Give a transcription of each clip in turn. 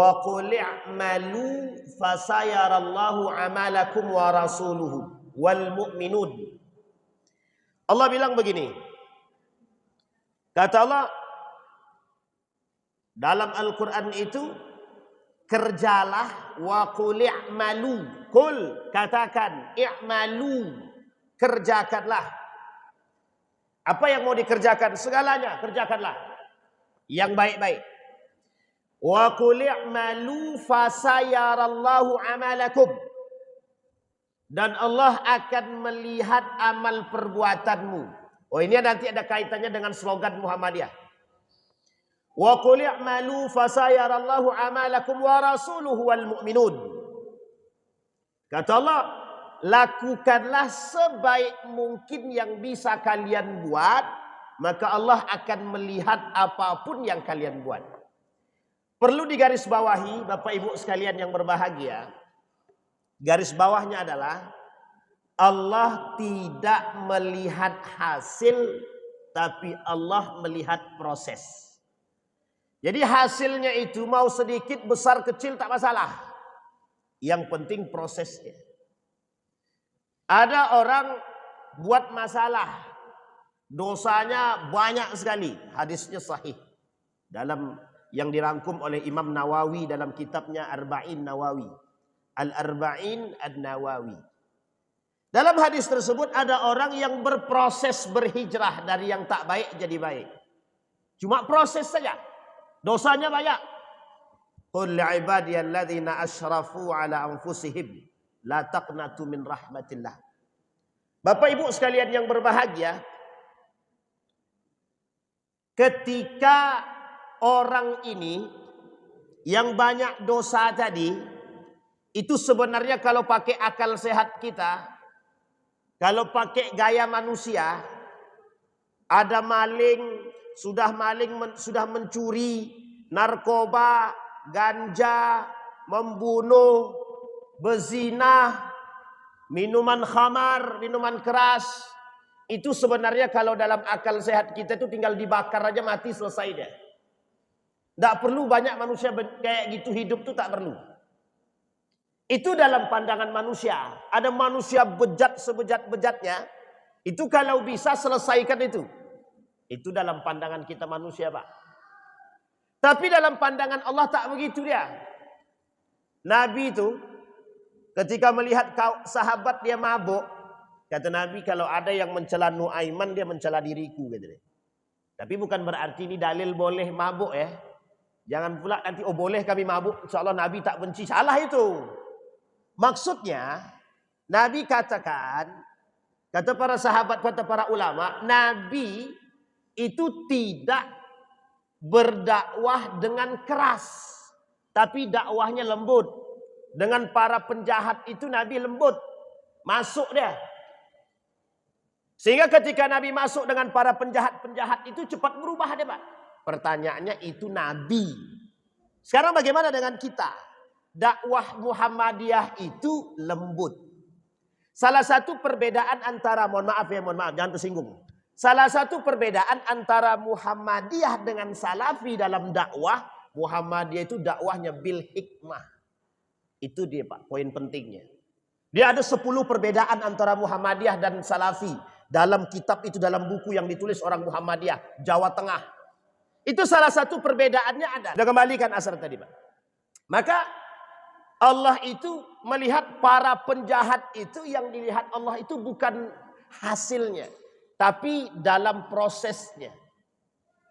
wa qul i'malu fasayarallahu amalakum wa rasuluhu wal mu'minun. Allah bilang begini. Kata Allah dalam Al-Quran itu, kerjalah, wa qul i'malu. Qul, katakan, i'malu, kerjakanlah. Apa yang mau dikerjakan? Segalanya kerjakanlah. Yang baik-baik. Wa qul i'malu fasayarallahu amalakum. Dan Allah akan melihat amal perbuatanmu. Oh, ini nanti ada kaitannya dengan slogan Muhammadiyah. Wa qul i'malu fasayarallahu amalakum wa rasuluhu wal mu'minun. Kata Allah, lakukanlah sebaik mungkin yang bisa kalian buat, maka Allah akan melihat apapun yang kalian buat. Perlu digarisbawahi Bapak Ibu sekalian yang berbahagia. Garis bawahnya adalah Allah tidak melihat hasil, tapi Allah melihat proses. Jadi hasilnya itu mau sedikit, besar, kecil tak masalah. Yang penting prosesnya. Ada orang buat masalah, dosanya banyak sekali. Hadisnya sahih. Dalam yang dirangkum oleh Imam Nawawi dalam kitabnya Arba'in Nawawi. Al-Arba'in An-Nawawi. Dalam hadis tersebut ada orang yang berproses berhijrah dari yang tak baik jadi baik. Cuma proses saja. Dosanya banyak. Qul li'ibadiyalladzina asyrafu ala anfusihim la taqnatu min rahmatillah. Bapak Ibu sekalian yang berbahagia, ketika orang ini yang banyak dosa tadi, itu sebenarnya kalau pakai akal sehat kita, kalau pakai gaya manusia, ada maling, sudah mencuri, narkoba, ganja, membunuh, berzina, minuman khamar, minuman keras. Itu sebenarnya kalau dalam akal sehat kita itu tinggal dibakar aja mati selesai deh. Tidak perlu banyak manusia kayak gitu hidup tuh, tak perlu. Itu dalam pandangan manusia. Ada manusia bejat sebejat-bejatnya. Itu kalau bisa selesaikan itu. Itu dalam pandangan kita manusia, Pak. Tapi dalam pandangan Allah tak begitu dia. Nabi itu ketika melihat sahabat dia mabuk, kata Nabi, kalau ada yang mencela Nuaiman, dia mencela diriku, kata dia. Tapi bukan berarti ini dalil boleh mabuk ya. Jangan pula nanti boleh kami mabuk, insyaallah Nabi tak benci. Salah itu. Maksudnya Nabi katakan, kata para sahabat, kata para ulama, Nabi itu tidak berdakwah dengan keras, tapi dakwahnya lembut. Dengan para penjahat itu Nabi lembut, masuk dia. Sehingga ketika Nabi masuk dengan para penjahat-penjahat itu cepat berubah dia, Pak. Pertanyaannya, itu Nabi. Sekarang bagaimana dengan kita? Dakwah Muhammadiyah itu lembut. Salah satu perbedaan antara, mohon maaf, jangan tersinggung. Salah satu perbedaan antara Muhammadiyah dengan Salafi dalam dakwah, Muhammadiyah itu dakwahnya bil hikmah. Itu dia, Pak, poin pentingnya. Dia ada 10 perbedaan antara Muhammadiyah dan Salafi. Dalam kitab itu, dalam buku yang ditulis orang Muhammadiyah, Jawa Tengah. Itu salah satu perbedaannya ada. Sudah kembalikan asar tadi, Pak. Maka Allah itu melihat para penjahat itu, yang dilihat Allah itu bukan hasilnya, tapi dalam prosesnya.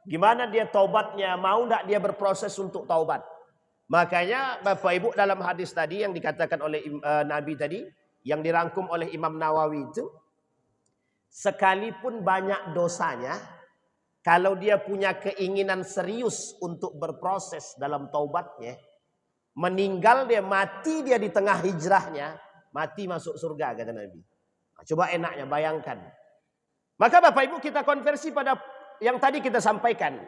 Gimana dia taubatnya, mau tidak dia berproses untuk taubat. Makanya Bapak Ibu dalam hadis tadi yang dikatakan oleh Nabi tadi, yang dirangkum oleh Imam Nawawi itu, sekalipun banyak dosanya, kalau dia punya keinginan serius untuk berproses dalam taubatnya, meninggal dia, mati dia di tengah hijrahnya, mati masuk surga, kata Nabi. Nah, coba enaknya bayangkan. Maka Bapak Ibu kita konversi pada yang tadi kita sampaikan.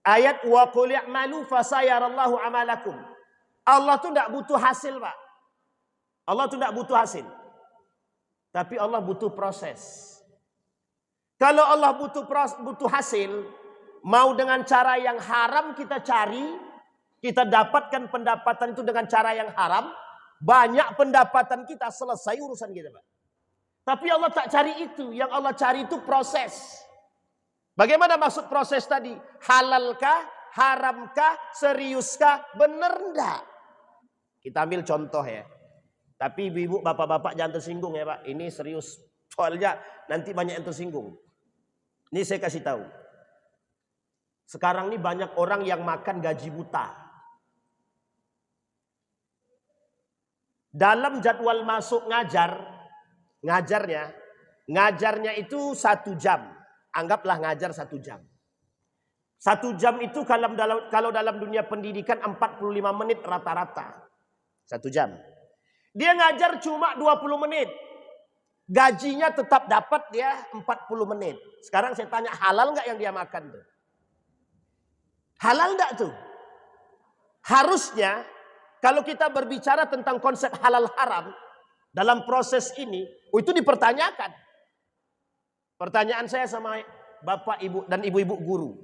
Ayat wa qul i'malu fasayarallahu amalakum. Allah tuh tidak butuh hasil, Pak. Allah tuh tidak butuh hasil. Tapi Allah butuh proses. Kalau Allah butuh hasil, mau dengan cara yang haram kita cari, kita dapatkan pendapatan itu dengan cara yang haram, banyak pendapatan kita, selesai urusan kita, Pak. Tapi Allah tak cari itu. Yang Allah cari itu proses. Bagaimana maksud proses tadi? Halalkah? Haramkah? Seriuskah? Bener enggak? Kita ambil contoh ya. Tapi ibu-ibu, bapak-bapak jangan tersinggung ya Pak. Ini serius. Soalnya nanti banyak yang tersinggung. Ini saya kasih tahu. Sekarang ini banyak orang yang makan gaji buta. Dalam jadwal masuk ngajarnya itu 1 jam. Anggaplah ngajar 1 jam. 1 jam itu kalau dalam dunia pendidikan 45 menit rata-rata. 1 jam. Dia ngajar cuma 20 menit. Gajinya tetap dapat dia 40 menit. Sekarang saya tanya, halal nggak yang dia makan tuh? Halal nggak tuh? Harusnya kalau kita berbicara tentang konsep halal haram dalam proses ini, itu dipertanyakan. Pertanyaan saya sama bapak, ibu dan ibu-ibu guru.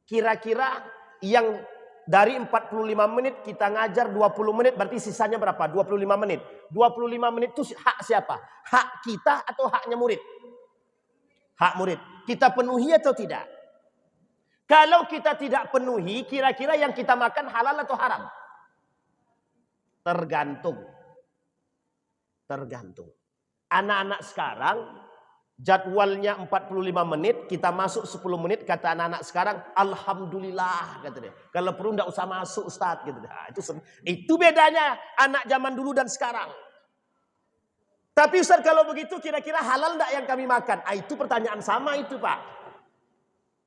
Kira-kira yang dari 45 menit kita ngajar 20 menit, berarti sisanya berapa? 25 menit. 25 menit itu hak siapa? Hak kita atau haknya murid? Hak murid. Kita penuhi atau tidak? Kalau kita tidak penuhi, kira-kira yang kita makan halal atau haram? Tergantung. Anak-anak sekarang jadwalnya 45 menit, kita masuk 10 menit, kata anak-anak sekarang, alhamdulillah kata dia. Kalau perlu enggak usah masuk Ustaz gitu. Nah, itu bedanya anak zaman dulu dan sekarang. Tapi Ustaz kalau begitu kira-kira halal enggak yang kami makan? Itu pertanyaan sama itu, Pak.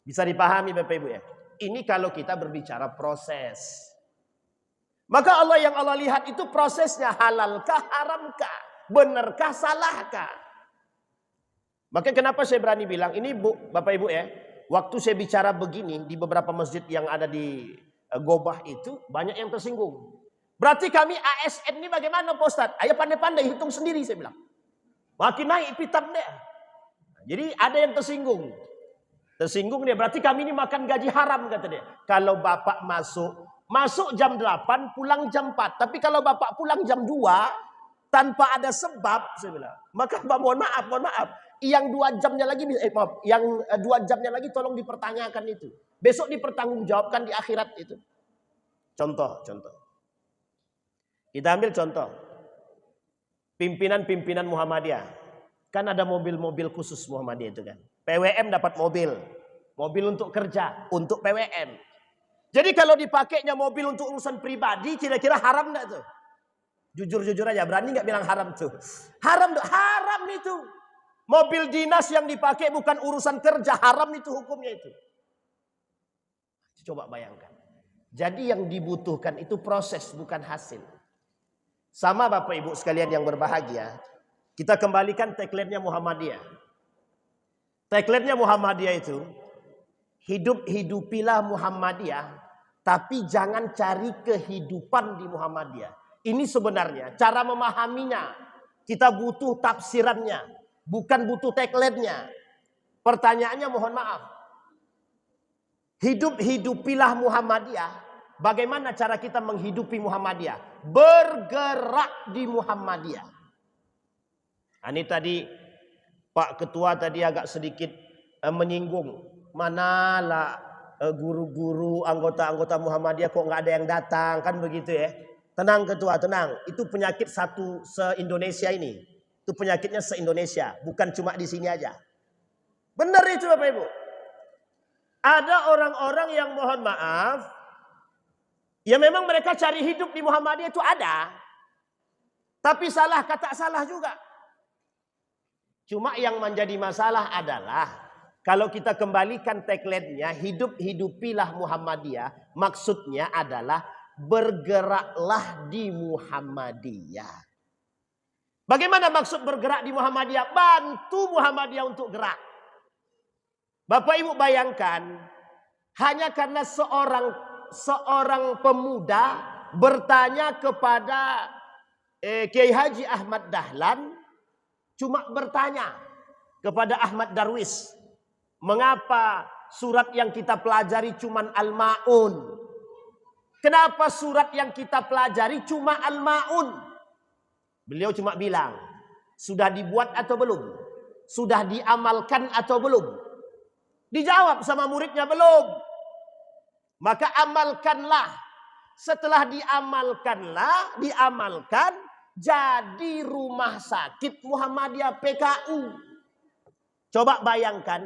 Bisa dipahami Bapak Ibu ya? Ini kalau kita berbicara proses. Maka Allah yang Allah lihat itu prosesnya, halalkah, haramkah, benarkah, salahkah. Maka kenapa saya berani bilang, ini Bu, Bapak Ibu ya, waktu saya bicara begini di beberapa masjid yang ada di Gobah itu, banyak yang tersinggung. Berarti kami ASN ini bagaimana Pak Ustadz? Ayo pandai-pandai hitung sendiri saya bilang. Makin naik pitam deh. Jadi ada yang tersinggung. Tersinggung dia, berarti kami ini makan gaji haram kata dia. Kalau Bapak masuk jam 8, pulang jam 4. Tapi kalau Bapak pulang jam 2, tanpa ada sebab, saya bilang. Maka mohon maaf. Yang 2 jamnya lagi, yang 2 jamnya lagi tolong dipertanyakan itu. Besok dipertanggungjawabkan di akhirat itu. Contoh. Kita ambil contoh. Pimpinan Muhammadiyah. Kan ada mobil-mobil khusus Muhammadiyah itu kan. PWM dapat mobil. Mobil untuk kerja, untuk PWM. Jadi kalau dipakainya mobil untuk urusan pribadi, kira-kira haram enggak tuh? Jujur aja, berani nggak bilang haram tuh? Haram itu. Mobil dinas yang dipakai bukan urusan kerja, haram itu hukumnya itu. Coba bayangkan. Jadi yang dibutuhkan itu proses, bukan hasil. Sama Bapak Ibu sekalian yang berbahagia, kita kembalikan tagline-nya Muhammadiyah. Tagline-nya Muhammadiyah itu, hidupilah Muhammadiyah. Tapi jangan cari kehidupan di Muhammadiyah. Ini sebenarnya cara memahaminya. Kita butuh tafsirannya. Bukan butuh tagline-nya. Pertanyaannya mohon maaf. Hidupilah Muhammadiyah. Bagaimana cara kita menghidupi Muhammadiyah? Bergerak di Muhammadiyah. Ini tadi Pak Ketua tadi agak sedikit menyinggung. Manalah guru-guru, anggota-anggota Muhammadiyah kok nggak ada yang datang, kan begitu ya. Tenang Ketua, tenang. Itu penyakit satu se-Indonesia ini. Itu penyakitnya se-Indonesia, bukan cuma di sini aja. Benar itu Bapak Ibu. Ada orang-orang yang mohon maaf, ya memang mereka cari hidup di Muhammadiyah itu ada. Tapi salah kata salah juga. Cuma yang menjadi masalah adalah kalau kita kembalikan tagline-nya, hidupilah Muhammadiyah, maksudnya adalah bergeraklah di Muhammadiyah. Bagaimana maksud bergerak di Muhammadiyah? Bantu Muhammadiyah untuk gerak. Bapak Ibu bayangkan, hanya karena seorang pemuda bertanya kepada Kiai Haji Ahmad Dahlan, cuma bertanya kepada Ahmad Darwis, mengapa surat yang kita pelajari cuman Al-Ma'un? Kenapa surat yang kita pelajari cuma Al-Ma'un? Beliau cuma bilang, sudah dibuat atau belum? Sudah diamalkan atau belum? Dijawab sama muridnya, belum. Maka amalkanlah. Setelah diamalkan, jadi rumah sakit Muhammadiyah PKU. Coba bayangkan,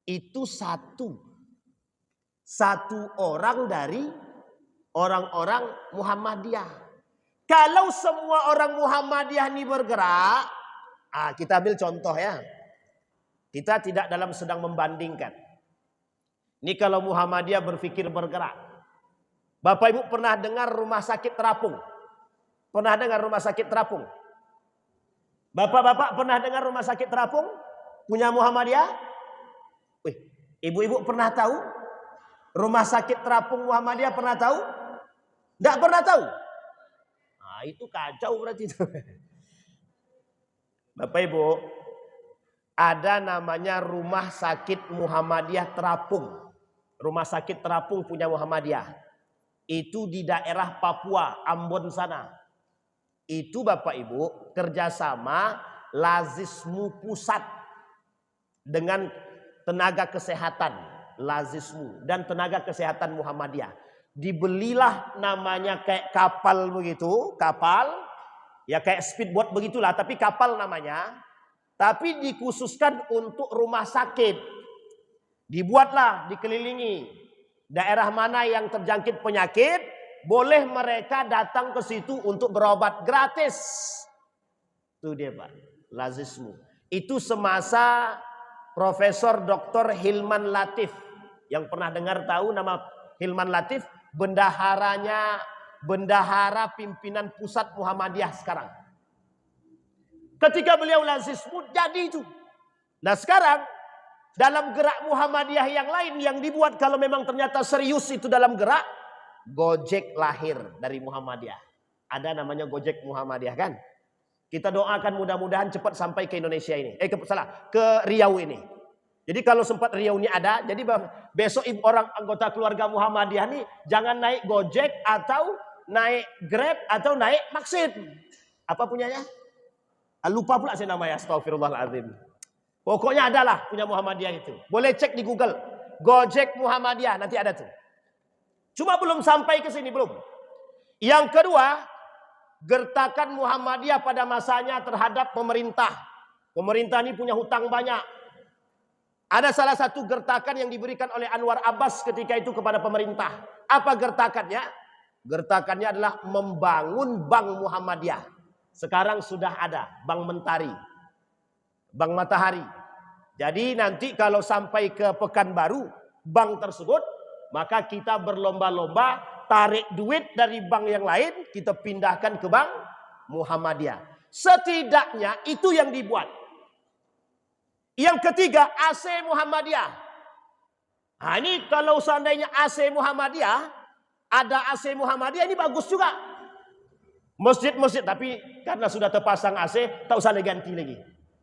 itu satu orang dari orang-orang Muhammadiyah. Kalau semua orang Muhammadiyah ini bergerak, kita ambil contoh ya. Kita tidak dalam sedang membandingkan. Ini kalau Muhammadiyah berpikir bergerak. Bapak Ibu pernah dengar rumah sakit terapung? Pernah dengar rumah sakit terapung? Bapak-bapak pernah dengar rumah sakit terapung? Punya Muhammadiyah? Ibu-ibu pernah tahu? Rumah sakit terapung Muhammadiyah pernah tahu? Tidak pernah tahu? Itu kacau berarti itu. Bapak Ibu, ada namanya rumah sakit Muhammadiyah terapung. Rumah sakit terapung punya Muhammadiyah. Itu di daerah Papua, Ambon sana. Itu Bapak Ibu kerjasama Lazismu Pusat dengan tenaga kesehatan Lazismu dan tenaga kesehatan Muhammadiyah. Dibelilah namanya kayak kapal begitu, kapal ya kayak speedboat begitulah, tapi kapal namanya. Tapi dikhususkan untuk rumah sakit. Dibuatlah, dikelilingi daerah mana yang terjangkit penyakit, boleh mereka datang ke situ untuk berobat gratis. Itu dia Pak, Lazismu. Itu semasa Profesor Dr. Hilman Latif. Yang pernah dengar tahu nama Hilman Latif? Bendahara pimpinan pusat Muhammadiyah sekarang. Ketika beliau Lazismu jadi itu. Nah sekarang dalam gerak Muhammadiyah yang lain yang dibuat kalau memang ternyata serius itu dalam gerak, Gojek lahir dari Muhammadiyah. Ada namanya Gojek Muhammadiyah kan? Kita doakan mudah-mudahan cepat sampai ke Indonesia ini. Ke Riau ini. Jadi kalau sempat Riau ini ada, jadi besok orang anggota keluarga Muhammadiyah nih jangan naik Gojek atau naik Grab atau naik Maxit. Apa punyanya? Lupa pula saya namanya, astagfirullahaladzim. Pokoknya adalah punya Muhammadiyah itu. Boleh cek di Google. Gojek Muhammadiyah, nanti ada tuh. Cuma belum sampai ke sini, belum. Yang kedua, gertakan Muhammadiyah pada masanya terhadap pemerintah. Pemerintah ini punya hutang banyak. Ada salah satu gertakan yang diberikan oleh Anwar Abbas ketika itu kepada pemerintah. Apa gertakannya? Gertakannya adalah membangun Bank Muhammadiyah. Sekarang sudah ada Bank Mentari, Bank Matahari. Jadi nanti kalau sampai ke Pekanbaru, bank tersebut, maka kita berlomba-lomba tarik duit dari bank yang lain, kita pindahkan ke Bank Muhammadiyah. Setidaknya itu yang dibuat. Yang ketiga, AC Muhammadiyah. Nah ini kalau seandainya AC Muhammadiyah, ada AC Muhammadiyah ini bagus juga. Masjid-masjid, tapi karena sudah terpasang AC, tak usah diganti lagi.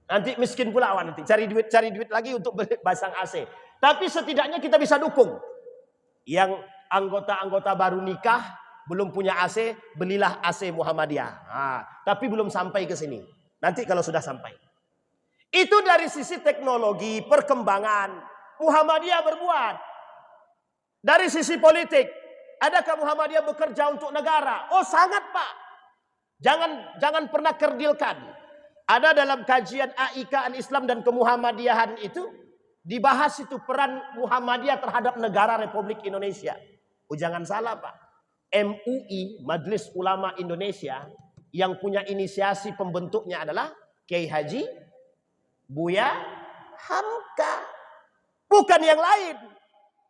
Nanti miskin pula awak nanti, cari duit lagi untuk pasang AC. Tapi setidaknya kita bisa dukung. Yang anggota-anggota baru nikah, belum punya AC, belilah AC Muhammadiyah. Tapi belum sampai ke sini. Nanti kalau sudah sampai. Itu dari sisi teknologi, perkembangan. Muhammadiyah berbuat. Dari sisi politik, adakah Muhammadiyah bekerja untuk negara? Oh sangat Pak. Jangan pernah kerdilkan. Ada dalam kajian AIK Al-Islam dan Kemuhammadiyahan itu, dibahas itu peran Muhammadiyah terhadap negara Republik Indonesia. Oh jangan salah Pak. MUI, Majelis Ulama Indonesia, yang punya inisiasi pembentuknya adalah Kiai Haji Buya Hamka. Bukan yang lain.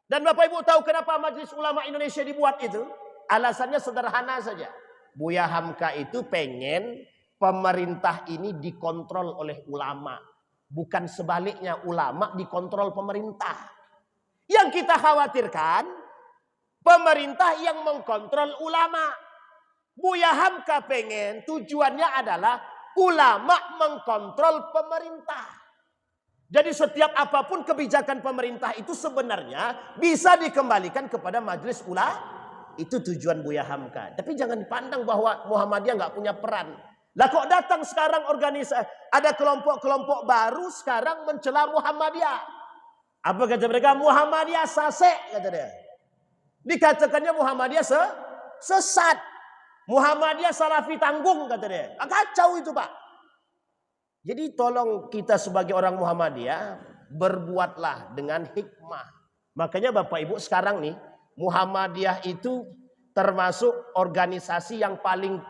Dan Bapak Ibu tahu kenapa Majelis Ulama Indonesia dibuat itu? Alasannya sederhana saja. Buya Hamka itu pengen pemerintah ini dikontrol oleh ulama. Bukan sebaliknya ulama dikontrol pemerintah. Yang kita khawatirkan, pemerintah yang mengkontrol ulama. Buya Hamka pengen tujuannya adalah ulama mengkontrol pemerintah. Jadi setiap apapun kebijakan pemerintah itu sebenarnya bisa dikembalikan kepada majelis ulama. Itu tujuan Buya Hamka. Tapi jangan dipandang bahwa Muhammadiyah nggak punya peran. Lah kok datang sekarang organisasi, ada kelompok-kelompok baru sekarang mencela Muhammadiyah. Apa kata mereka? Muhammadiyah sasek, kata dia. Dikatakannya Muhammadiyah sesat. Muhammadiyah salafi tanggung, kata dia. Kacau itu, Pak. Jadi tolong kita sebagai orang Muhammadiyah berbuatlah dengan hikmah. Makanya Bapak Ibu sekarang nih, Muhammadiyah itu termasuk organisasi yang paling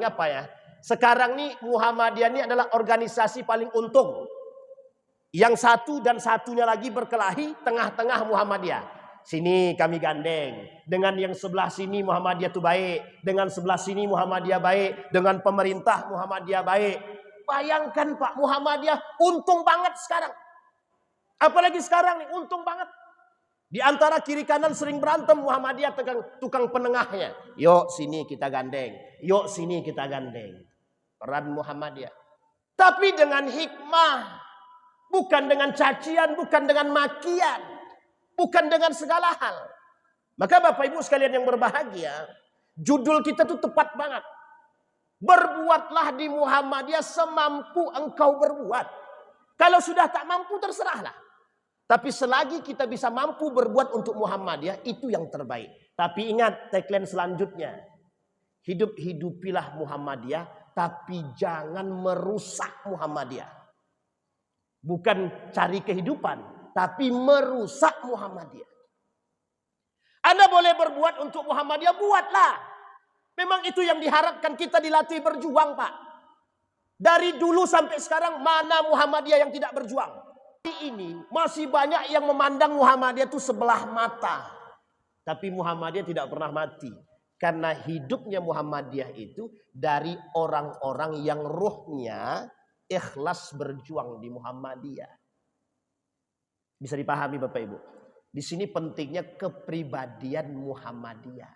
apa ya? Sekarang nih Muhammadiyah ini adalah organisasi paling untung. Yang satu dan satunya lagi berkelahi tengah-tengah Muhammadiyah. Sini kami gandeng. Dengan yang sebelah sini Muhammadiyah itu baik. Dengan sebelah sini Muhammadiyah baik. Dengan pemerintah Muhammadiyah baik. Bayangkan Pak, Muhammadiyah untung banget sekarang. Apalagi sekarang nih, untung banget. Di antara kiri kanan sering berantem, Muhammadiyah tukang penengahnya. Yuk sini kita gandeng. Yuk sini kita gandeng. Peran Muhammadiyah. Tapi dengan hikmah. Bukan dengan cacian, bukan dengan makian. Bukan dengan segala hal. Maka Bapak Ibu sekalian yang berbahagia, judul kita tuh tepat banget. Berbuatlah di Muhammadiyah semampu engkau berbuat. Kalau sudah tak mampu terserahlah. Tapi selagi kita bisa mampu berbuat untuk Muhammadiyah, itu yang terbaik. Tapi ingat tagline selanjutnya. Hidupilah Muhammadiyah, tapi jangan merusak Muhammadiyah. Bukan cari kehidupan, tapi merusak Muhammadiyah. Anda boleh berbuat untuk Muhammadiyah, buatlah. Memang itu yang diharapkan, kita dilatih berjuang, Pak. Dari dulu sampai sekarang, mana Muhammadiyah yang tidak berjuang? Ini masih banyak yang memandang Muhammadiyah itu sebelah mata. Tapi Muhammadiyah tidak pernah mati. Karena hidupnya Muhammadiyah itu dari orang-orang yang ruhnya ikhlas berjuang di Muhammadiyah. Bisa dipahami Bapak Ibu? Di sini pentingnya kepribadian Muhammadiyah.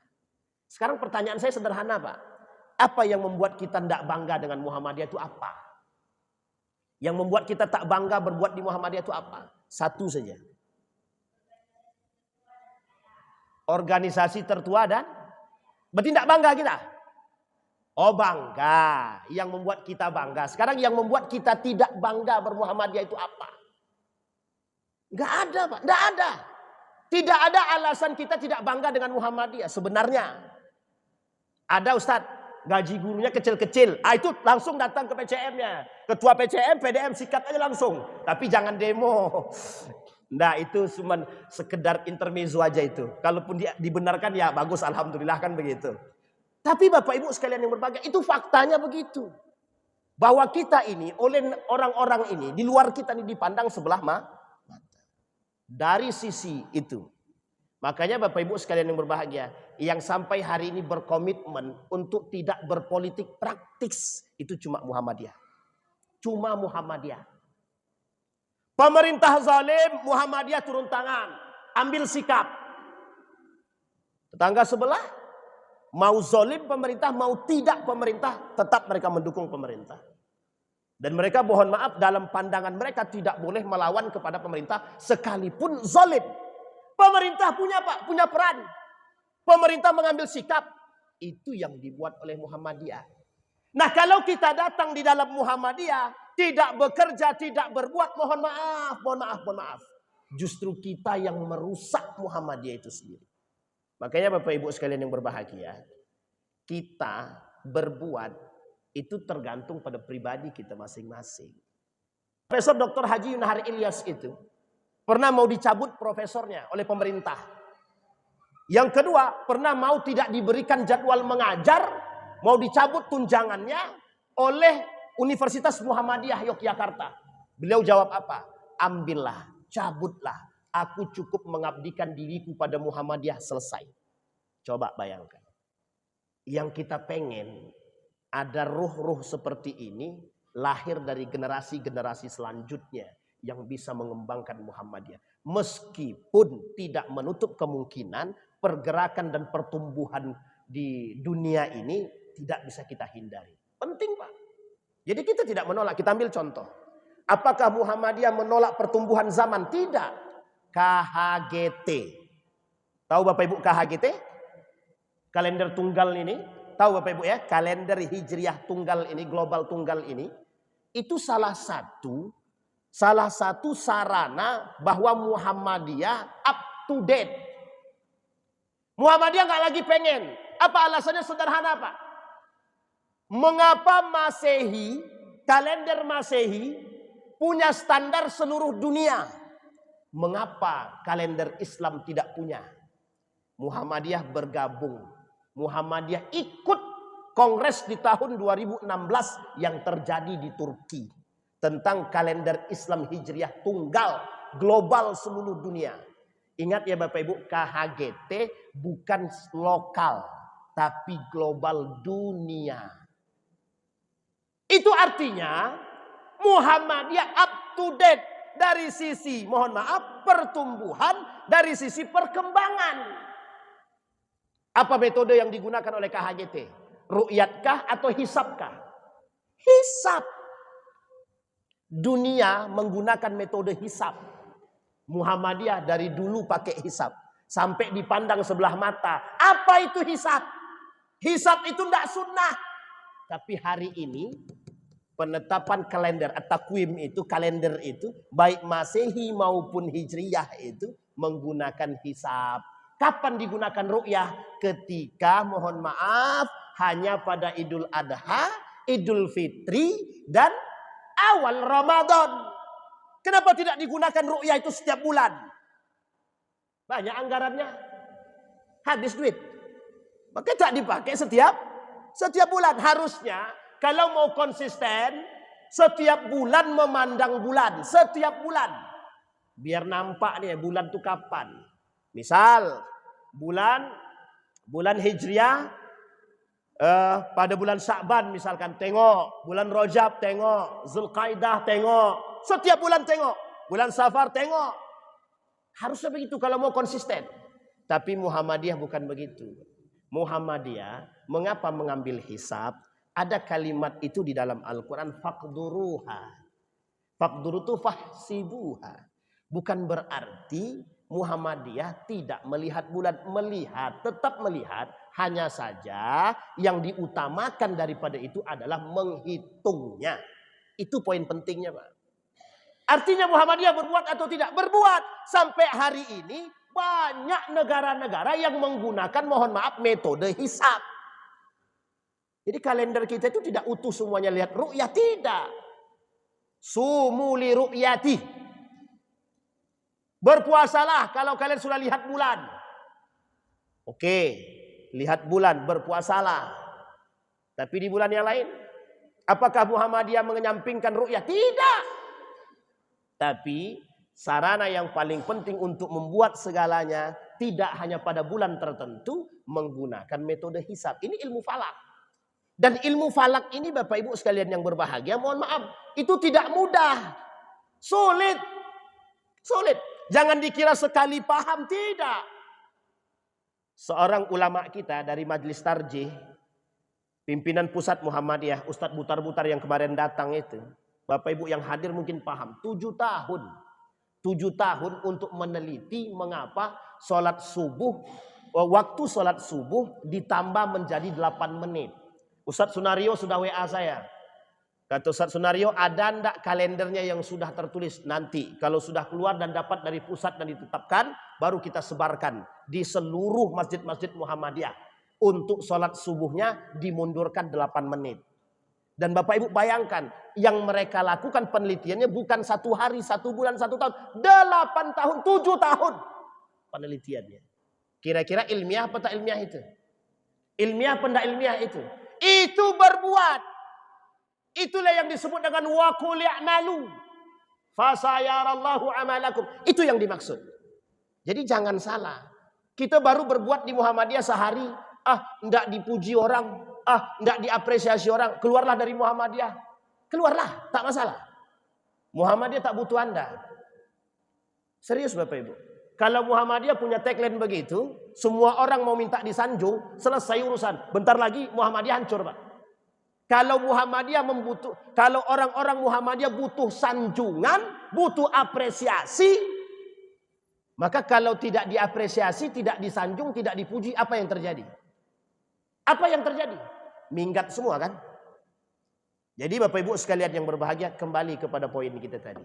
Sekarang pertanyaan saya sederhana, Pak. Apa yang membuat kita tidak bangga dengan Muhammadiyah itu apa? Yang membuat kita tak bangga berbuat di Muhammadiyah itu apa? Satu saja. Organisasi tertua dan berarti tidak bangga kita? Oh bangga. Yang membuat kita bangga. Sekarang yang membuat kita tidak bangga bermuhammadiyah itu apa? Enggak ada, Pak. Enggak ada. Tidak ada alasan kita tidak bangga dengan Muhammadiyah. Sebenarnya ada Ustadz, gaji gurunya kecil-kecil. Itu langsung datang ke PCM-nya. Ketua PCM, PDM sikat aja langsung. Tapi jangan demo. Nah itu cuma sekedar intermezzo aja itu. Kalaupun dia dibenarkan ya bagus, alhamdulillah kan begitu. Tapi Bapak Ibu sekalian yang berbahagia, itu faktanya begitu. Bahwa kita ini oleh orang-orang ini di luar kita ini dipandang sebelah mata. Dari sisi itu. Makanya Bapak Ibu sekalian yang berbahagia, yang sampai hari ini berkomitmen untuk tidak berpolitik praktis, itu cuma Muhammadiyah. Cuma Muhammadiyah. Pemerintah zalim, Muhammadiyah turun tangan, ambil sikap. Tetangga sebelah mau zalim pemerintah, mau tidak pemerintah, tetap mereka mendukung pemerintah. Dan mereka mohon maaf dalam pandangan mereka tidak boleh melawan kepada pemerintah sekalipun zalim. Pemerintah punya peran. Pemerintah mengambil sikap. Itu yang dibuat oleh Muhammadiyah. Nah kalau kita datang di dalam Muhammadiyah, tidak bekerja, tidak berbuat, mohon maaf. Justru kita yang merusak Muhammadiyah itu sendiri. Makanya Bapak Ibu sekalian yang berbahagia, kita berbuat itu tergantung pada pribadi kita masing-masing. Profesor Dr. Haji Yunahar Ilyas itu pernah mau dicabut profesornya oleh pemerintah. Yang kedua, pernah mau tidak diberikan jadwal mengajar, mau dicabut tunjangannya oleh Universitas Muhammadiyah Yogyakarta. Beliau jawab apa? Ambillah, cabutlah. Aku cukup mengabdikan diriku pada Muhammadiyah, selesai. Coba bayangkan. Yang kita pengen ada ruh-ruh seperti ini lahir dari generasi-generasi selanjutnya yang bisa mengembangkan Muhammadiyah. Meskipun tidak menutup kemungkinan pergerakan dan pertumbuhan di dunia ini tidak bisa kita hindari. Penting Pak. Jadi kita tidak menolak. Kita ambil contoh. Apakah Muhammadiyah menolak pertumbuhan zaman? Tidak. KHGT. Tahu Bapak Ibu KHGT? Kalender tunggal ini. Tahu Bapak Ibu ya? Kalender Hijriah tunggal ini, global tunggal ini. Itu salah satu sarana bahwa Muhammadiyah up to date. Muhammadiyah nggak lagi pengen. Apa alasannya? Sederhana Pak. Mengapa Masehi, kalender Masehi punya standar seluruh dunia? Mengapa kalender Islam tidak punya? Muhammadiyah bergabung. Muhammadiyah ikut kongres di tahun 2016 yang terjadi di Turki. Tentang kalender Islam Hijriah tunggal global seluruh dunia. Ingat ya Bapak Ibu, KHGT bukan lokal tapi global dunia. Itu artinya Muhammadiyah up to date dari sisi, mohon maaf, pertumbuhan, dari sisi perkembangan. Apa metode yang digunakan oleh KHGT? Ru'yatkah atau hisabkah? Hisab. Dunia menggunakan metode hisab. Muhammadiyah dari dulu pakai hisab. Sampai dipandang sebelah mata. Apa itu hisab? Hisab itu tidak sunnah. Tapi hari ini penetapan kalender at-takwim itu, kalender itu, baik Masehi maupun Hijriyah itu menggunakan hisab. Kapan digunakan ru'yah? Ketika, mohon maaf, hanya pada Idul Adha, Idul Fitri, dan awal Ramadan. Kenapa tidak digunakan ru'yah itu setiap bulan? Banyak anggarannya. Habis duit. Maka tak dipakai setiap bulan. Harusnya kalau mau konsisten, setiap bulan memandang bulan. Setiap bulan. Biar nampak nih bulan itu kapan. Misal bulan Hijriah pada bulan Sya'ban misalkan tengok, bulan Rajab tengok, Zulqaidah tengok, setiap bulan tengok, bulan Safar tengok. Harusnya begitu kalau mau konsisten. Tapi Muhammadiyah bukan begitu. Muhammadiyah mengapa mengambil hisab? Ada kalimat itu di dalam Al-Quran, faqduruha. Faqduru itu fahsibuha. Bukan berarti Muhammadiyah tidak melihat bulan, melihat, tetap melihat. Hanya saja yang diutamakan daripada itu adalah menghitungnya. Itu poin pentingnya Pak. Artinya Muhammadiyah berbuat atau tidak? Berbuat. Sampai hari ini banyak negara-negara yang menggunakan, mohon maaf, metode hisab. Jadi kalender kita itu tidak utuh semuanya lihat ru'yah. Tidak. Sumu li ru'yati. Berpuasalah kalau kalian sudah lihat bulan. Oke. Lihat bulan, berpuasalah. Tapi di bulan yang lain, apakah Muhammadiyah menyampingkan ru'yah? Tidak. Tapi sarana yang paling penting untuk membuat segalanya tidak hanya pada bulan tertentu, menggunakan metode hisab. Ini ilmu falak. Dan ilmu falak ini Bapak Ibu sekalian yang berbahagia, mohon maaf, itu tidak mudah. Sulit. Sulit. Jangan dikira sekali paham, tidak. Seorang ulama kita dari Majelis Tarjih, pimpinan pusat Muhammadiyah, Ustadz Butar-Butar yang kemarin datang itu, Bapak Ibu yang hadir mungkin paham, 7 tahun. 7 tahun untuk meneliti mengapa sholat subuh, waktu sholat subuh ditambah menjadi 8 menit. Ustadz Sunario sudah WA saya. Kata Ustadz Sunario, ada enggak kalendernya yang sudah tertulis? Nanti kalau sudah keluar dan dapat dari pusat dan ditetapkan, baru kita sebarkan di seluruh masjid-masjid Muhammadiyah. Untuk sholat subuhnya dimundurkan 8 menit. Dan Bapak Ibu bayangkan, yang mereka lakukan penelitiannya bukan 1 hari, 1 bulan, 1 tahun. 8 tahun, 7 tahun penelitiannya. Kira-kira ilmiah apa tak ilmiah itu? Ilmiah apa tak ilmiah itu? Itu berbuat. Itulah yang disebut dengan wa qul i'malu fasayarallahu amalakum. Itu yang dimaksud. Jadi jangan salah. Kita baru berbuat di Muhammadiyah sehari, enggak dipuji orang, enggak diapresiasi orang, keluarlah dari Muhammadiyah. Keluarlah, tak masalah. Muhammadiyah tak butuh Anda. Serius Bapak Ibu. Kalau Muhammadiyah punya tagline begitu, semua orang mau minta disanjung, selesai urusan. Bentar lagi Muhammadiyah hancur Pak. Kalau kalau orang-orang Muhammadiyah butuh sanjungan, butuh apresiasi, maka kalau tidak diapresiasi, tidak disanjung, tidak dipuji, apa yang terjadi? Apa yang terjadi? Minggat semua kan? Jadi Bapak Ibu sekalian yang berbahagia, kembali kepada poin kita tadi.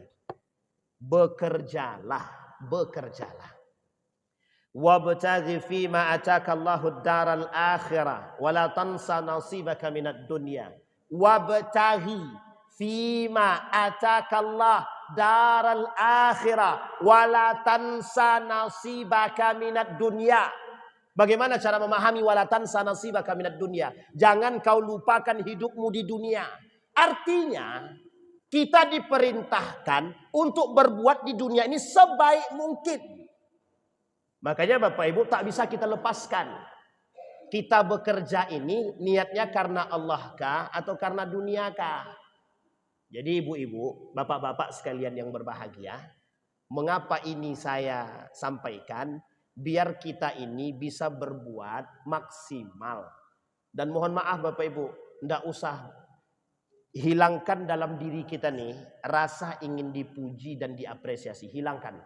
Bekerjalah. Wabtaghi fima atakallahu ad-daral akhirah wa la tansa nasibaka minad dunya. Wabtaghi fima atakallah daral akhirah wa la tansa nasibaka minad dunya. Bagaimana cara memahami wala tansa nasibaka minad dunya? Jangan kau lupakan hidupmu di dunia. Artinya kita diperintahkan untuk berbuat di dunia ini sebaik mungkin. Makanya Bapak Ibu tak bisa kita lepaskan. Kita bekerja ini niatnya karena Allah kah atau karena dunia kah? Jadi ibu-ibu, bapak-bapak sekalian yang berbahagia, mengapa ini saya sampaikan? Biar kita ini bisa berbuat maksimal. Dan mohon maaf Bapak Ibu, tidak usah hilangkan dalam diri kita nih rasa ingin dipuji dan diapresiasi. Hilangkan.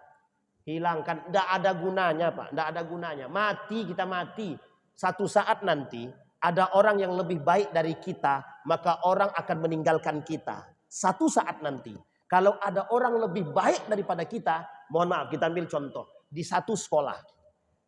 Tidak ada gunanya Pak, tidak ada gunanya. Mati kita mati. Satu saat nanti ada orang yang lebih baik dari kita, maka orang akan meninggalkan kita. Satu saat nanti kalau ada orang lebih baik daripada kita, mohon maaf kita ambil contoh di satu sekolah.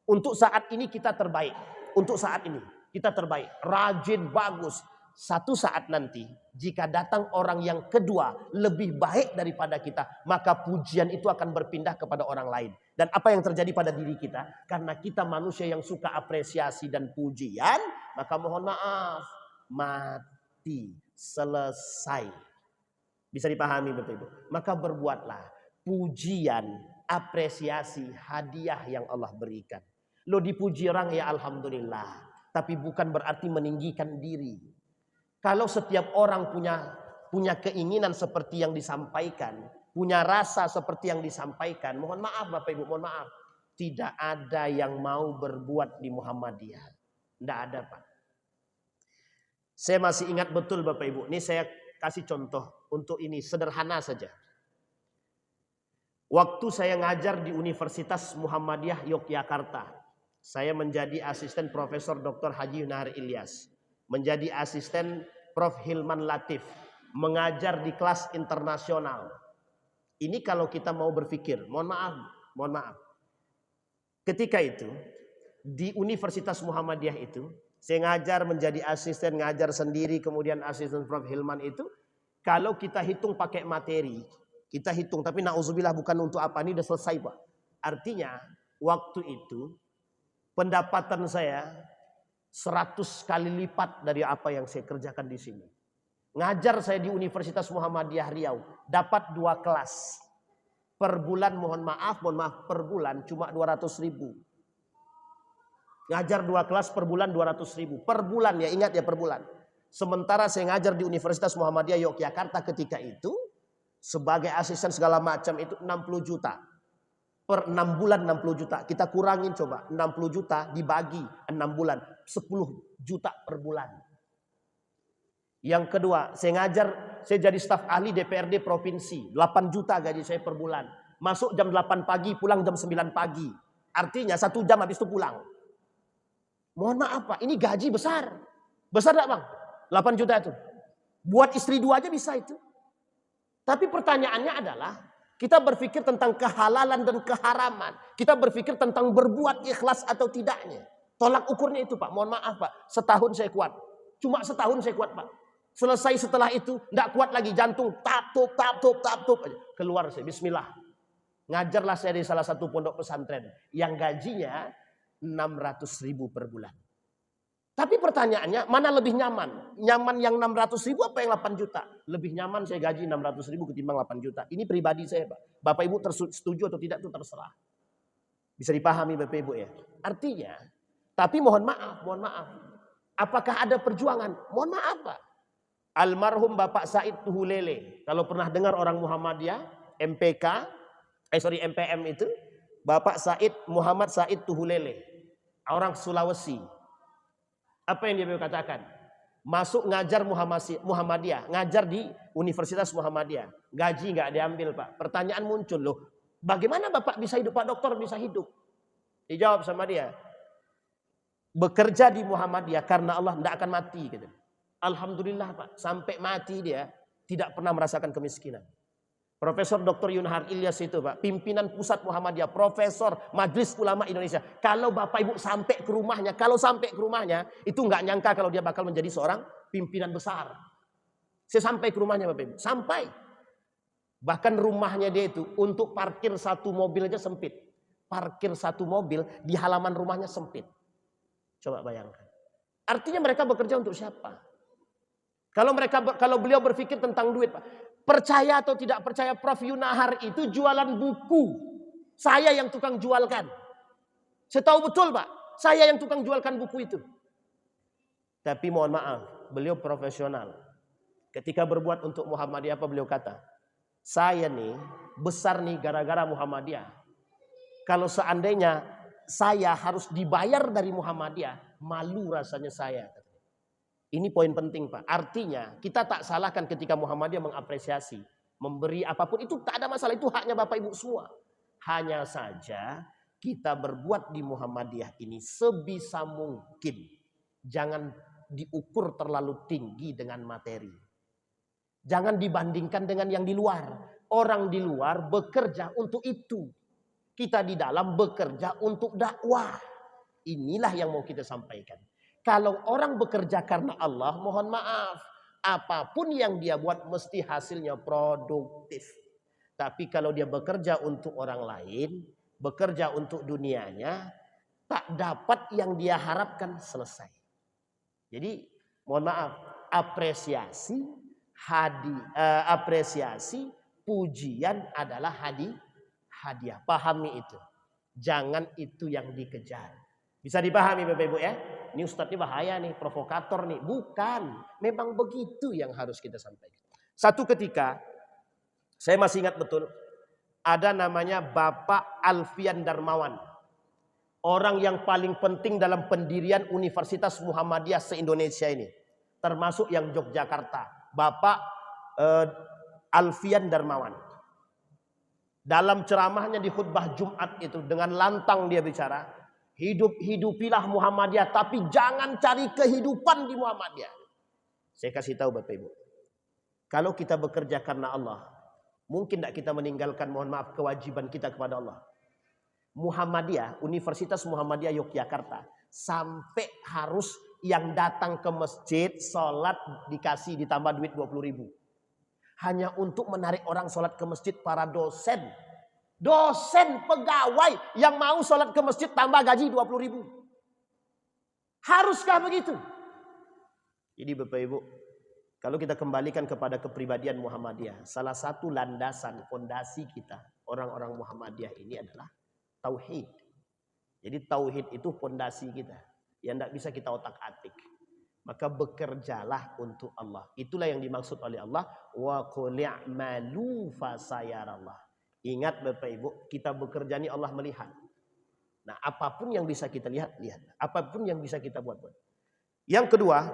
Untuk saat ini kita terbaik. Untuk saat ini kita terbaik, rajin, bagus. Satu saat nanti jika datang orang yang kedua lebih baik daripada kita, maka pujian itu akan berpindah kepada orang lain. Dan apa yang terjadi pada diri kita? Karena kita manusia yang suka apresiasi dan pujian, maka mohon maaf, mati, selesai. Bisa dipahami Bapak Ibu? Maka berbuatlah pujian, apresiasi, hadiah yang Allah berikan. Lo dipuji orang ya alhamdulillah, tapi bukan berarti meninggikan diri. Kalau setiap orang punya keinginan seperti yang disampaikan, punya rasa seperti yang disampaikan, mohon maaf Bapak Ibu, mohon maaf. Tidak ada yang mau berbuat di Muhammadiyah. Tidak ada Pak. Saya masih ingat betul Bapak Ibu, ini saya kasih contoh untuk ini, sederhana saja. Waktu saya ngajar di Universitas Muhammadiyah Yogyakarta, saya menjadi asisten Profesor Dr. Haji Yunahar Ilyas. Menjadi asisten Prof. Hilman Latif, mengajar di kelas internasional. Ini kalau kita mau berpikir, mohon maaf. Ketika itu, di Universitas Muhammadiyah itu, saya ngajar menjadi asisten, ngajar sendiri, kemudian asisten Prof. Hilman itu, kalau kita hitung pakai materi, kita hitung, tapi na'udzubillah bukan untuk apa, ini udah selesai Pak. Artinya, waktu itu, pendapatan saya 100 kali lipat dari apa yang saya kerjakan di sini. Ngajar saya di Universitas Muhammadiyah Riau, dapat 2 kelas. Per bulan mohon maaf per bulan cuma 200.000. Ngajar 2 kelas per bulan 200.000. Per bulan ya, ingat ya per bulan. Sementara saya ngajar di Universitas Muhammadiyah Yogyakarta ketika itu, sebagai asisten segala macam itu 60 juta. Per 6 bulan 60 juta. Kita kurangin coba. 60 juta dibagi 6 bulan. 10 juta per bulan. Yang kedua, saya jadi staf ahli DPRD Provinsi. 8 juta gaji saya per bulan. Masuk jam 8 pagi, pulang jam 9 pagi. Artinya 1 jam habis itu pulang. Mohon maaf Pak, ini gaji besar. Besar enggak Bang? 8 juta itu. Buat istri 2 aja bisa itu. Tapi pertanyaannya adalah, kita berpikir tentang kehalalan dan keharaman. Kita berpikir tentang berbuat ikhlas atau tidaknya. Tolak ukurnya itu Pak. Mohon maaf Pak. Setahun saya kuat. Cuma setahun saya kuat Pak. Selesai setelah itu. Tidak kuat lagi. Jantung. Tap-tup. Keluar saya. Bismillah. Ngajarlah saya di salah satu pondok pesantren. Yang gajinya 600.000 per bulan. Tapi pertanyaannya, mana lebih nyaman? Nyaman yang 600.000 apa yang 8 juta? Lebih nyaman saya gaji 600.000 ketimbang 8 juta. Ini pribadi saya Pak. Bapak Ibu setuju atau tidak itu terserah. Bisa dipahami Bapak Ibu ya. Artinya, tapi mohon maaf. Apakah ada perjuangan? Mohon maaf Pak. Almarhum Bapak Said Tuhulele. Kalau pernah dengar orang Muhammadiyah, MPM itu. Bapak Muhammad Said Tuhulele. Orang Sulawesi. Apa yang dia katakan? masuk ngajar Muhammadiyah, ngajar di Universitas Muhammadiyah. Gaji nggak diambil Pak. Pertanyaan muncul loh, bagaimana Bapak bisa hidup? Pak Dokter bisa hidup. Dijawab sama dia, bekerja di Muhammadiyah karena Allah tidak akan mati. Gitu. Alhamdulillah Pak, sampai mati dia tidak pernah merasakan kemiskinan. Profesor Dr. Yunhar Ilyas itu Pak, pimpinan pusat Muhammadiyah, Profesor Majelis Ulama Indonesia. Kalau Bapak Ibu sampai ke rumahnya, itu nggak nyangka kalau dia bakal menjadi seorang pimpinan besar. Saya sampai ke rumahnya Bapak Ibu, sampai. Bahkan rumahnya dia itu untuk parkir satu mobil aja sempit. Parkir satu mobil di halaman rumahnya sempit. Coba bayangkan. Artinya mereka bekerja untuk siapa? Kalau beliau berpikir tentang duit Pak, percaya atau tidak percaya Prof. Yunahar itu jualan buku. Saya yang tukang jualkan. Saya tahu betul Pak, saya yang tukang jualkan buku itu. Tapi mohon maaf, beliau profesional. Ketika berbuat untuk Muhammadiyah apa beliau kata? Saya nih besar nih gara-gara Muhammadiyah. Kalau seandainya saya harus dibayar dari Muhammadiyah, malu rasanya saya. Ini poin penting Pak. Artinya kita tak salahkan ketika Muhammadiyah mengapresiasi. Memberi apapun itu tak ada masalah. Itu haknya Bapak Ibu semua. Hanya saja kita berbuat di Muhammadiyah ini sebisa mungkin. Jangan diukur terlalu tinggi dengan materi. Jangan dibandingkan dengan yang di luar. Orang di luar bekerja untuk itu. Kita di dalam bekerja untuk dakwah. Inilah yang mau kita sampaikan. Kalau orang bekerja karena Allah, mohon maaf. Apapun yang dia buat mesti hasilnya produktif. Tapi kalau dia bekerja untuk orang lain, bekerja untuk dunianya, tak dapat yang dia harapkan selesai. Jadi mohon maaf, apresiasi, pujian adalah hadiah. Pahami itu. Jangan itu yang dikejar. Bisa dipahami Bapak Ibu ya? Ini Ustadz ini bahaya nih, provokator nih. Bukan, memang begitu yang harus kita sampaikan. Satu ketika, saya masih ingat betul, ada namanya Bapak Alfian Darmawan. Orang yang paling penting dalam pendirian Universitas Muhammadiyah se-Indonesia ini. Termasuk yang Yogyakarta. Bapak Alfian Darmawan. Dalam ceramahnya di khutbah Jumat itu, dengan lantang dia bicara, hidupilah Muhammadiyah, tapi jangan cari kehidupan di Muhammadiyah. Saya kasih tahu Bapak Ibu, kalau kita bekerja karena Allah, mungkin tidak kita meninggalkan, mohon maaf, kewajiban kita kepada Allah. Muhammadiyah, Universitas Muhammadiyah Yogyakarta, sampai harus yang datang ke masjid sholat dikasih ditambah duit 20.000. Hanya untuk menarik orang sholat ke masjid, para dosen pegawai yang mau sholat ke masjid tambah gaji 20.000. Haruskah begitu? Jadi Bapak Ibu, kalau kita kembalikan kepada kepribadian Muhammadiyah, salah satu landasan fondasi kita orang-orang Muhammadiyah ini adalah tauhid. Jadi tauhid itu fondasi kita yang tidak bisa kita otak-atik. Maka bekerjalah untuk Allah. Itulah yang dimaksud oleh Allah, wa qul i'malu fasayarallah. Ingat Bapak Ibu, kita bekerja ini Allah melihat. Nah, apapun yang bisa kita lihat. Apapun yang bisa kita buat. Yang kedua,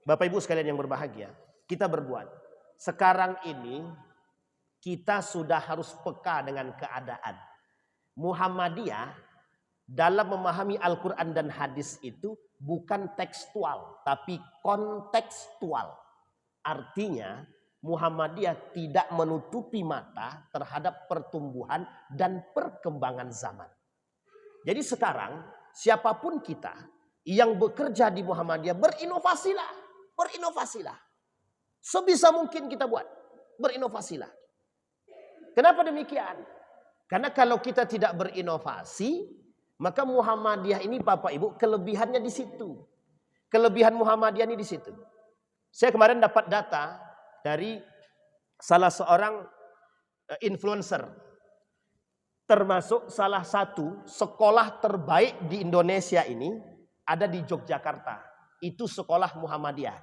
Bapak Ibu sekalian yang berbahagia, kita berbuat. Sekarang ini kita sudah harus peka dengan keadaan. Muhammadiyah dalam memahami Al-Quran dan hadis itu bukan tekstual, tapi kontekstual. Artinya Muhammadiyah tidak menutupi mata terhadap pertumbuhan dan perkembangan zaman. Jadi sekarang siapapun kita yang bekerja di Muhammadiyah, berinovasilah. Sebisa mungkin kita buat, berinovasilah. Kenapa demikian? Karena kalau kita tidak berinovasi, maka Muhammadiyah ini Bapak Ibu kelebihannya di situ. Kelebihan Muhammadiyah ini di situ. Saya kemarin dapat data dari salah seorang influencer, termasuk salah satu sekolah terbaik di Indonesia ini ada di Yogyakarta. Itu sekolah Muhammadiyah.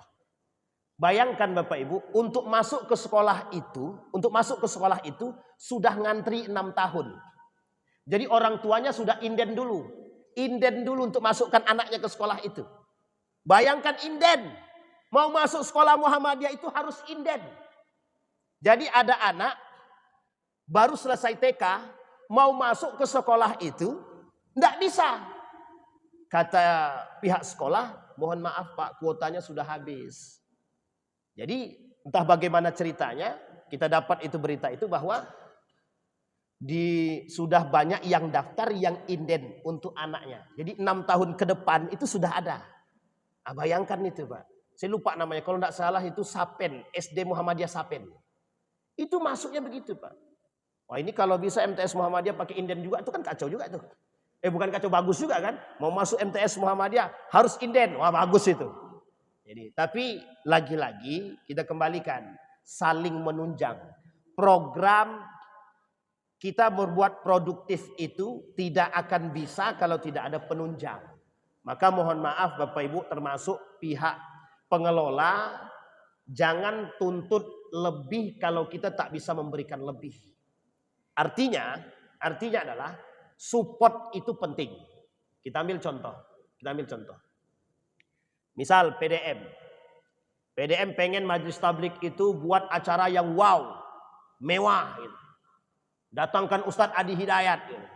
Bayangkan Bapak Ibu, untuk masuk ke sekolah itu sudah ngantri 6 tahun. Jadi orang tuanya sudah inden dulu untuk masukkan anaknya ke sekolah itu. Bayangkan inden. Mau masuk sekolah Muhammadiyah itu harus inden. Jadi ada anak baru selesai TK, mau masuk ke sekolah itu, tidak bisa. Kata pihak sekolah, mohon maaf Pak, kuotanya sudah habis. Jadi entah bagaimana ceritanya, kita dapat itu berita itu bahwa sudah banyak yang daftar yang inden untuk anaknya. Jadi 6 tahun ke depan itu sudah ada. Bayangkan itu Pak. Saya lupa namanya, kalau tidak salah itu Sapen, SD Muhammadiyah Sapen. Itu masuknya begitu Pak. Wah ini kalau bisa MTS Muhammadiyah pakai inden juga, itu kan kacau juga tuh. Bukan kacau, bagus juga kan. Mau masuk MTS Muhammadiyah harus inden. Wah bagus itu. Jadi, tapi lagi-lagi kita kembalikan. Saling menunjang. Program kita berbuat produktif itu tidak akan bisa kalau tidak ada penunjang. Maka mohon maaf Bapak Ibu termasuk pihak pengelola. Jangan tuntut lebih kalau kita tak bisa memberikan lebih. Artinya adalah support itu penting. Kita ambil contoh. Misal PDM pengen Majelis Tabligh itu buat acara yang wow, mewah. Gitu. Datangkan Ustadz Adi Hidayat. Gitu.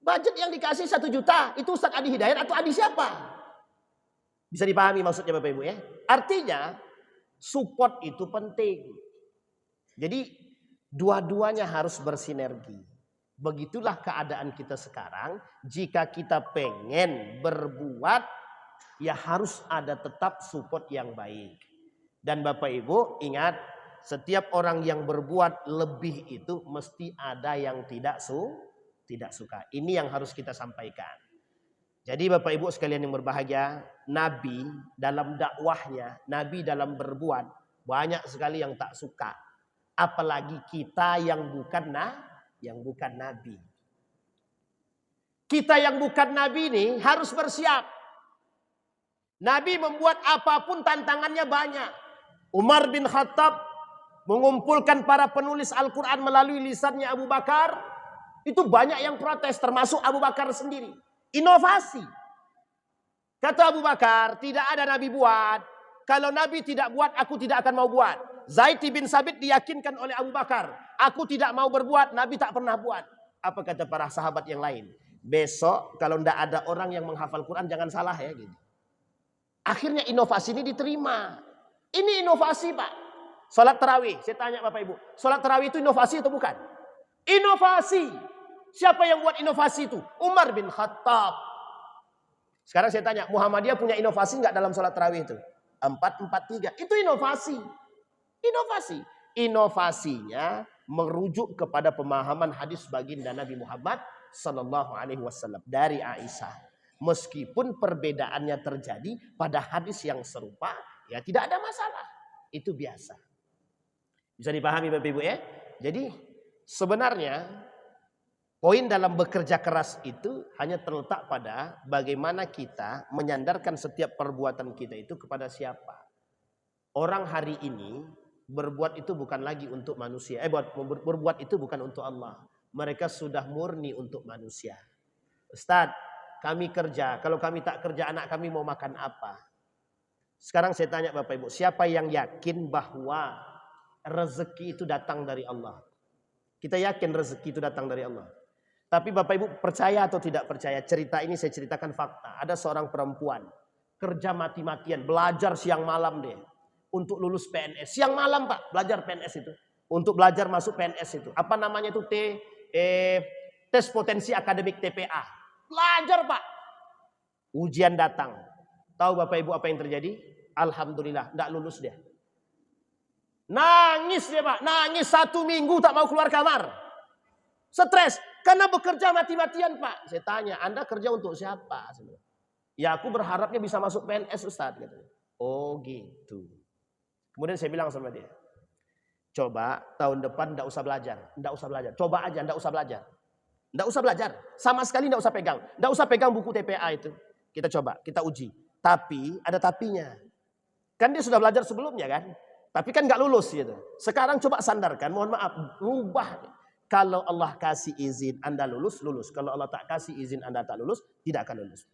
Budget yang dikasih 1 juta, itu Ustadz Adi Hidayat atau Adi siapa? Bisa dipahami maksudnya Bapak Ibu ya. Artinya support itu penting. Jadi dua-duanya harus bersinergi. Begitulah keadaan kita sekarang. Jika kita pengen berbuat, ya harus ada tetap support yang baik. Dan Bapak Ibu ingat, setiap orang yang berbuat lebih itu mesti ada yang tidak suka. Ini yang harus kita sampaikan. Jadi Bapak Ibu sekalian yang berbahagia, Nabi dalam dakwahnya, Nabi dalam berbuat, banyak sekali yang tak suka. Apalagi kita yang bukan Nabi. Kita yang bukan Nabi ini harus bersiap. Nabi membuat apapun tantangannya banyak. Umar bin Khattab mengumpulkan para penulis Al-Quran melalui lisannya Abu Bakar. Itu banyak yang protes termasuk Abu Bakar sendiri. Inovasi. Kata Abu Bakar, tidak ada Nabi buat. Kalau Nabi tidak buat, aku tidak akan mau buat. Zaid bin Sabit diyakinkan oleh Abu Bakar. Aku tidak mau berbuat, Nabi tak pernah buat. Apa kata para sahabat yang lain? Besok kalau tidak ada orang yang menghafal Quran, jangan salah ya. Gitu. Akhirnya inovasi ini diterima. Ini inovasi Pak. Salat tarawih, saya tanya Bapak Ibu. Salat tarawih itu inovasi atau bukan? Inovasi. Siapa yang buat inovasi itu? Umar bin Khattab. Sekarang saya tanya, Muhammadiyah punya inovasi nggak dalam salat tarawih itu? 4-4-3. Itu inovasi. Inovasi. Inovasinya merujuk kepada pemahaman hadis baginda Nabi Muhammad Sallallahu Alaihi Wasallam dari Aisyah. Meskipun perbedaannya terjadi pada hadis yang serupa, ya tidak ada masalah. Itu biasa. Bisa dipahami Bapak Ibu ya? Jadi sebenarnya poin dalam bekerja keras itu hanya terletak pada bagaimana kita menyandarkan setiap perbuatan kita itu kepada siapa. Orang hari ini berbuat itu bukan lagi untuk manusia. Berbuat itu bukan untuk Allah. Mereka sudah murni untuk manusia. Ustadz, kami kerja. Kalau kami tak kerja, anak kami mau makan apa? Sekarang saya tanya Bapak Ibu, siapa yang yakin bahwa rezeki itu datang dari Allah? Kita yakin rezeki itu datang dari Allah. Tapi Bapak Ibu percaya atau tidak percaya, cerita ini saya ceritakan fakta. Ada seorang perempuan kerja mati-matian, belajar siang malam deh untuk lulus PNS. Siang malam Pak, belajar PNS itu. Untuk belajar masuk PNS itu. Apa namanya itu? Tes potensi akademik TPA. Belajar Pak. Ujian datang. Tahu Bapak Ibu apa yang terjadi? Alhamdulillah, tidak lulus dia. Nangis dia Pak, nangis 1 minggu tak mau keluar kamar. Stres, karena bekerja mati-matian Pak. Saya tanya, Anda kerja untuk siapa? Ya aku berharapnya bisa masuk PNS Ustaz. Oh gitu. Kemudian saya bilang sama dia, coba tahun depan tidak usah belajar. Tidak usah belajar, coba aja tidak usah belajar. Tidak usah belajar, sama sekali tidak usah pegang. Tidak usah pegang buku TPA itu. Kita coba, kita uji. Tapi ada tapinya. Kan dia sudah belajar sebelumnya kan. Tapi kan nggak lulus gitu. Sekarang coba sandarkan, mohon maaf, rubah. Kalau Allah kasih izin Anda lulus, lulus. Kalau Allah tak kasih izin Anda tak lulus, tidak akan lulus.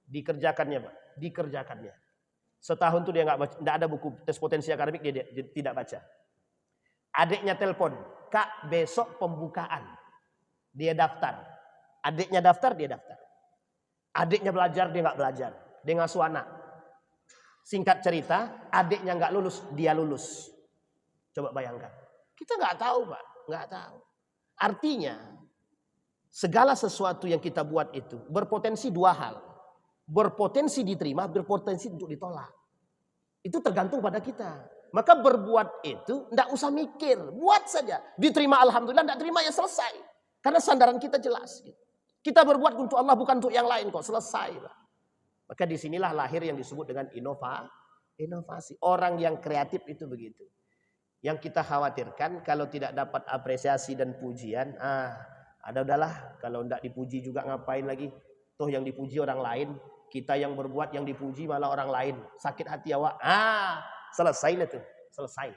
Dikerjakannya Pak, dikerjakannya. Setahun tuh dia nggak ada buku tes potensi akademik, dia tidak baca. Adiknya telepon, Kak besok pembukaan. Dia daftar. Adiknya daftar, dia daftar. Adiknya belajar, dia nggak belajar. Dia ngasuh anak. Singkat cerita, adiknya nggak lulus, dia lulus. Coba bayangkan. Kita nggak tahu, Pak. Nggak tahu. Artinya, segala sesuatu yang kita buat itu berpotensi dua hal. Berpotensi diterima, berpotensi untuk ditolak. Itu tergantung pada kita. Maka berbuat itu tidak usah mikir. Buat saja. Diterima alhamdulillah, tidak terima ya selesai. Karena sandaran kita jelas. Kita berbuat untuk Allah, bukan untuk yang lain kok. Selesai. Maka disinilah lahir yang disebut dengan inovasi. Orang yang kreatif itu begitu. Yang kita khawatirkan kalau tidak dapat apresiasi dan pujian. Udahlah. Kalau tidak dipuji juga ngapain lagi. Toh yang dipuji orang lain. Kita yang berbuat yang dipuji malah orang lain. Sakit hati awak. Selesai lah tuh. Selesai.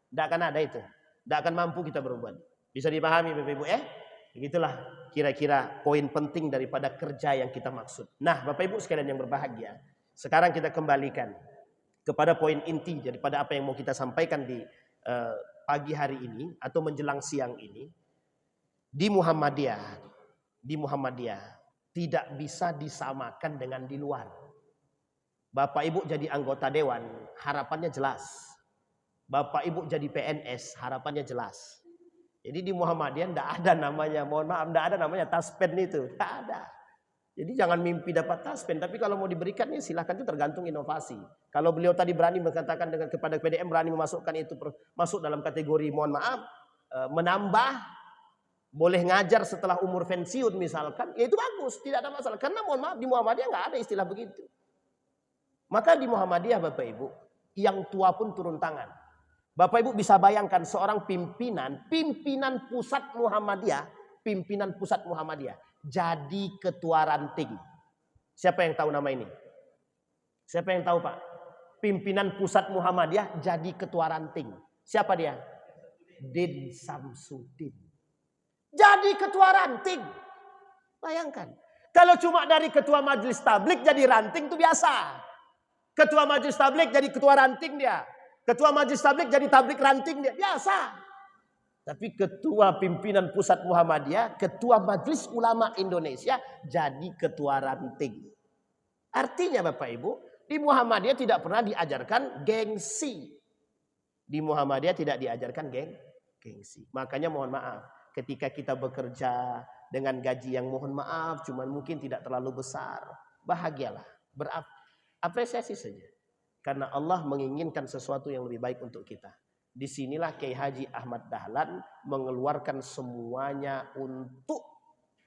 Tidak akan ada itu. Tidak akan mampu kita berbuat. Bisa dipahami Bapak Ibu ya? Begitulah kira-kira poin penting daripada kerja yang kita maksud. Nah Bapak Ibu sekalian yang berbahagia. Sekarang kita kembalikan kepada poin inti daripada apa yang mau kita sampaikan di pagi hari ini. Atau menjelang siang ini. Di Muhammadiyah tidak bisa disamakan dengan di luar. Bapak Ibu jadi anggota dewan, harapannya jelas. Bapak Ibu jadi PNS, harapannya jelas. Jadi di Muhammadiyah tidak ada namanya, mohon maaf, tidak ada namanya taspen itu. Tidak ada. Jadi jangan mimpi dapat taspen. Tapi kalau mau diberikannya silahkan, itu tergantung inovasi. Kalau beliau tadi berani mengatakan kepada PDM, berani memasukkan itu masuk dalam kategori mohon maaf, menambah. Boleh ngajar setelah umur pensiun misalkan, ya itu bagus, tidak ada masalah. Karena mohon maaf di Muhammadiyah nggak ada istilah begitu. Maka di Muhammadiyah Bapak Ibu, yang tua pun turun tangan. Bapak Ibu bisa bayangkan seorang pimpinan pusat Muhammadiyah, jadi ketua ranting. Siapa yang tahu nama ini? Siapa yang tahu Pak? Pimpinan pusat Muhammadiyah jadi ketua ranting. Siapa dia? Din Samsudin. Jadi ketua ranting. Bayangkan. Kalau cuma dari ketua majelis tablik jadi ranting itu biasa. Ketua majelis tablik jadi ketua ranting dia. Ketua majelis tablik jadi tablik ranting dia. Biasa. Tapi ketua pimpinan pusat Muhammadiyah, ketua majelis ulama Indonesia jadi ketua ranting. Artinya Bapak Ibu, di Muhammadiyah tidak pernah diajarkan gengsi. Di Muhammadiyah tidak diajarkan gengsi. Makanya mohon maaf. Ketika kita bekerja dengan gaji yang mohon maaf cuman mungkin tidak terlalu besar, bahagialah, berapresiasi saja. Karena Allah menginginkan sesuatu yang lebih baik untuk kita. Disinilah Kiai Haji Ahmad Dahlan mengeluarkan semuanya untuk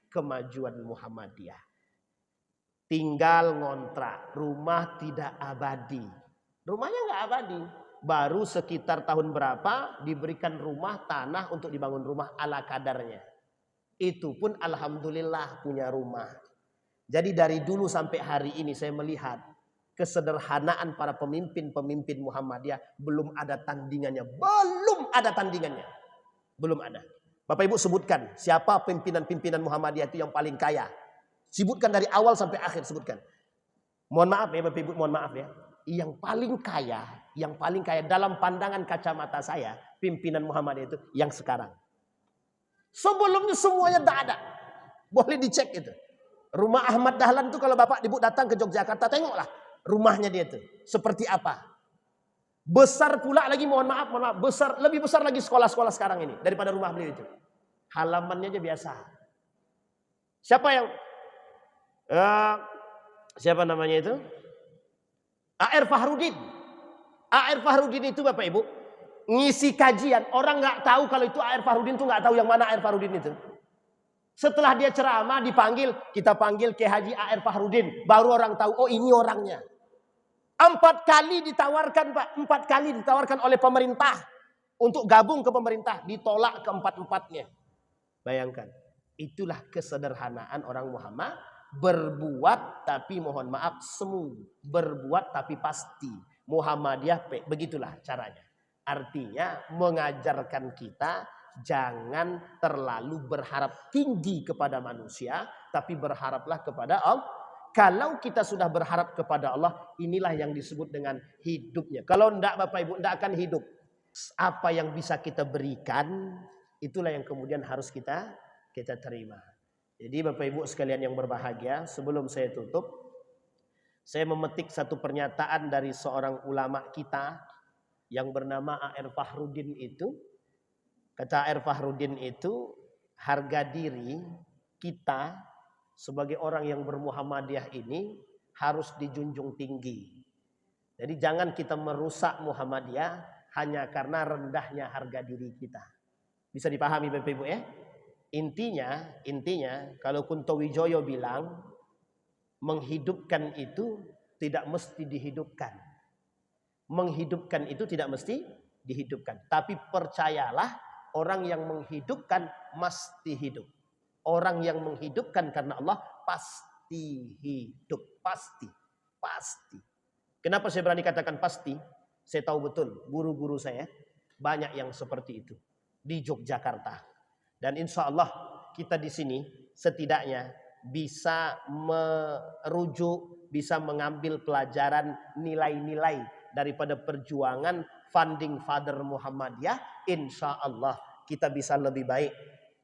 kemajuan Muhammadiyah. Tinggal ngontrak, rumah tidak abadi. Rumahnya nggak abadi. Baru sekitar tahun berapa diberikan rumah tanah untuk dibangun rumah ala kadarnya. Itu pun alhamdulillah punya rumah. Jadi dari dulu sampai hari ini saya melihat kesederhanaan para pemimpin-pemimpin Muhammadiyah belum ada tandingannya. Belum ada tandingannya. Belum ada. Bapak Ibu sebutkan siapa pimpinan-pimpinan Muhammadiyah itu yang paling kaya. Sebutkan dari awal sampai akhir sebutkan. Mohon maaf ya Bapak Ibu, mohon maaf ya. Yang paling kaya dalam pandangan kacamata saya, pimpinan Muhammadiyah itu yang sekarang. Sebelumnya semuanya tidak ada. Boleh dicek itu. Rumah Ahmad Dahlan itu kalau Bapak Ibu datang ke Yogyakarta, tengoklah rumahnya dia itu. Seperti apa. Besar pula lagi, mohon maaf, lebih besar lagi sekolah-sekolah sekarang ini daripada rumah beliau itu. Halamannya aja biasa. Siapa namanya itu? A.R. Fahrudin. A.R. Fahrudin itu Bapak Ibu ngisi kajian. Orang nggak tahu kalau itu A.R. Fahrudin itu nggak tahu yang mana A.R. Fahrudin itu. Setelah dia ceramah dipanggil, kita panggil Kiai Haji A.R. Fahrudin. Baru orang tahu, oh ini orangnya. 4 kali ditawarkan Pak. 4 kali ditawarkan oleh pemerintah. Untuk gabung ke pemerintah. Ditolak ke-4-4-nya. Bayangkan. Itulah kesederhanaan orang Muhammad. Berbuat tapi mohon maaf semu. Berbuat tapi pasti. Muhammadiyah begitulah caranya. Artinya mengajarkan kita jangan terlalu berharap tinggi kepada manusia, tapi berharaplah kepada Allah. Kalau kita sudah berharap kepada Allah, inilah yang disebut dengan hidupnya. Kalau enggak Bapak Ibu, enggak akan hidup. Apa yang bisa kita berikan, itulah yang kemudian harus kita terima. Jadi Bapak Ibu sekalian yang berbahagia, sebelum saya tutup, saya memetik satu pernyataan dari seorang ulama kita yang bernama A.R. Fahrudin itu. Kata A.R. Fahrudin itu, harga diri kita sebagai orang yang bermuhammadiyah ini harus dijunjung tinggi. Jadi jangan kita merusak Muhammadiyah hanya karena rendahnya harga diri kita. Bisa dipahami Bapak Ibu ya? Intinya kalau Kunto Wijoyo bilang menghidupkan itu tidak mesti dihidupkan. Menghidupkan itu tidak mesti dihidupkan. Tapi percayalah, orang yang menghidupkan mesti hidup. Orang yang menghidupkan karena Allah pasti hidup. Pasti. Kenapa saya berani katakan pasti? Saya tahu betul guru-guru saya banyak yang seperti itu di Yogyakarta. Dan insya Allah kita di sini setidaknya bisa merujuk, bisa mengambil pelajaran nilai-nilai daripada perjuangan founding father Muhammadiyah. Insya Allah kita bisa lebih baik.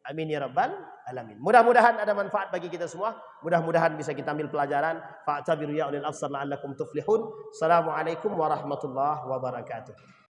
Amin ya rabbal alamin. Mudah-mudahan ada manfaat bagi kita semua. Mudah-mudahan bisa kita ambil pelajaran. Fa'tabiru ya ulil absar la'allakum tuflihun. Assalamualaikum warahmatullahi wabarakatuh.